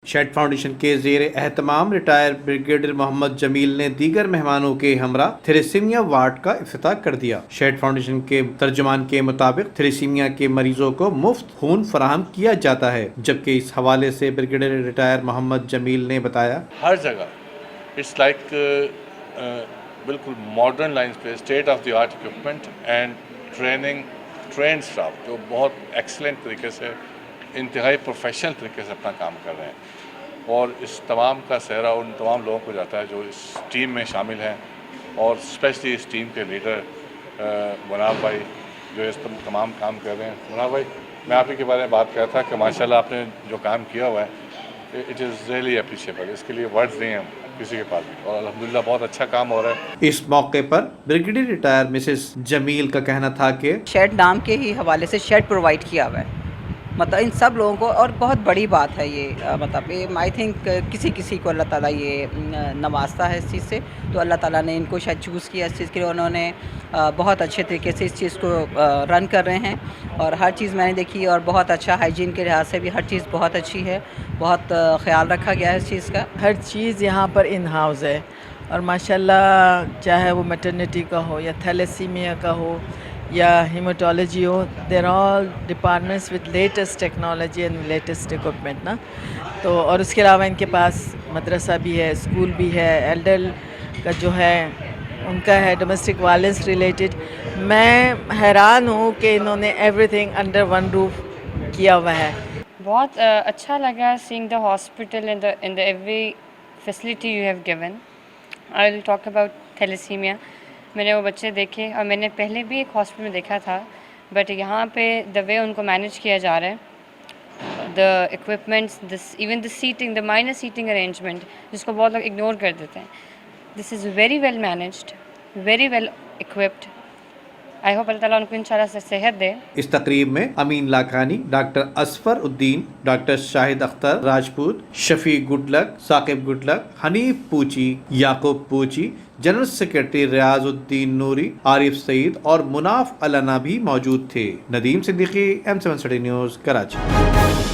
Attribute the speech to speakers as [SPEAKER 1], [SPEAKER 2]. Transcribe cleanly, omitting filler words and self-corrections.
[SPEAKER 1] Shade foundation کے زیر اہتمام ریٹائر بریگیڈیئر محمد جمیل نے دیگر مہمانوں کے ہمراہ تھیلیسیمیا وارڈ کا افتتاح کر دیا۔ شیڈ فاؤنڈیشن کے ترجمان کے مطابق تھیلیسیمیا کے مریضوں کو مفت خون فراہم کیا جاتا ہے، جبکہ اس حوالے سے بریگیڈیئر ریٹائر محمد جمیل نے بتایا
[SPEAKER 2] ہر جگہ اٹس لائک بالکل ماڈرن لائنز پہ state of the art equipment and trained staff جو بہت ایکسلنٹ طریقے سے انتہائی پروفیشنل طریقے سے اپنا کام کر رہے ہیں، اور اس تمام کا سہرا ان تمام لوگوں کو جاتا ہے جو اس ٹیم میں شامل ہیں، اور اسپیشلی اس ٹیم کے لیڈر مناف بھائی جو اس تمام کام کر رہے ہیں۔ مناف بھائی، میں آپ ہی کے بارے میں بات کر رہا تھا کہ ماشاءاللہ آپ نے جو کام کیا ہوا ہے اٹ از ریئلی اپریشیبل، اس کے لیے ورڈز نہیں ہیں کسی کے پاس بھی، اور الحمدللہ بہت اچھا کام ہو رہا ہے۔
[SPEAKER 1] اس موقع پر بریگیڈیئر ریٹائر مسز جمیل کا کہنا تھا کہ
[SPEAKER 3] شیڈ نام کے ہی حوالے سے شیڈ پرووائڈ کیا ہوا ہے، مطلب ان سب لوگوں کو، اور بہت بڑی بات ہے یہ، مطلب آئی تھنک کسی کو اللہ تعالیٰ یہ نوازتا ہے اس چیز سے، تو اللہ تعالیٰ نے ان کو شاید چوز کیا اس چیز کے لیے، انہوں نے بہت اچھے طریقے سے اس چیز کو رن کر رہے ہیں، اور ہر چیز میں نے دیکھی، اور بہت اچھا ہائیجین کے لحاظ سے بھی ہر چیز بہت اچھی ہے، بہت خیال رکھا گیا ہے اس چیز کا۔
[SPEAKER 4] ہر چیز یہاں پر ان ہاؤس ہے، اور ماشاءاللہ چاہے وہ میٹرنٹی کا ہو یا تھیلیسیمیا کا ہو یا haematology who, there all departments with latest technology and latest equipment نا، تو اور اس کے علاوہ ان کے پاس مدرسہ بھی ہے، اسکول بھی ہے، ایلڈر کا جو ہے ان کا ہے ڈومیسٹک وائلنس ریلیٹڈ۔ میں حیران ہوں کہ انہوں نے everything under one roof کیا ہوا ہے۔
[SPEAKER 5] بہت اچھا لگا seeing the hospital and the every facility you have given. I will talk about thalassemia. میں نے وہ بچے دیکھے، اور میں نے پہلے بھی ایک ہاسپٹل میں دیکھا تھا، بٹ یہاں پہ دا وے ان کو مینیج کیا جا رہا ہے، the equipments, even the seating, the minor seating arrangement جس کو بہت لوگ اگنور کر دیتے ہیں، this is very well managed, very well equipped. I hope اللہ تعالیٰ ان کو انشاءاللہ سے صحت دے۔
[SPEAKER 1] اس تقریب میں امین لاکھانی، ڈاکٹر اصفر الدین، ڈاکٹر شاہد اختر راجپوت، شفیع گڈلک، ثاقب گڈلک، حنیف پوچی، یعقوب پوچی، جنرل سیکرٹری ریاض الدین نوری، عارف سعید اور مناف علنا بھی موجود تھے۔ Nadeem Siddiqui, M7 news, Karachi.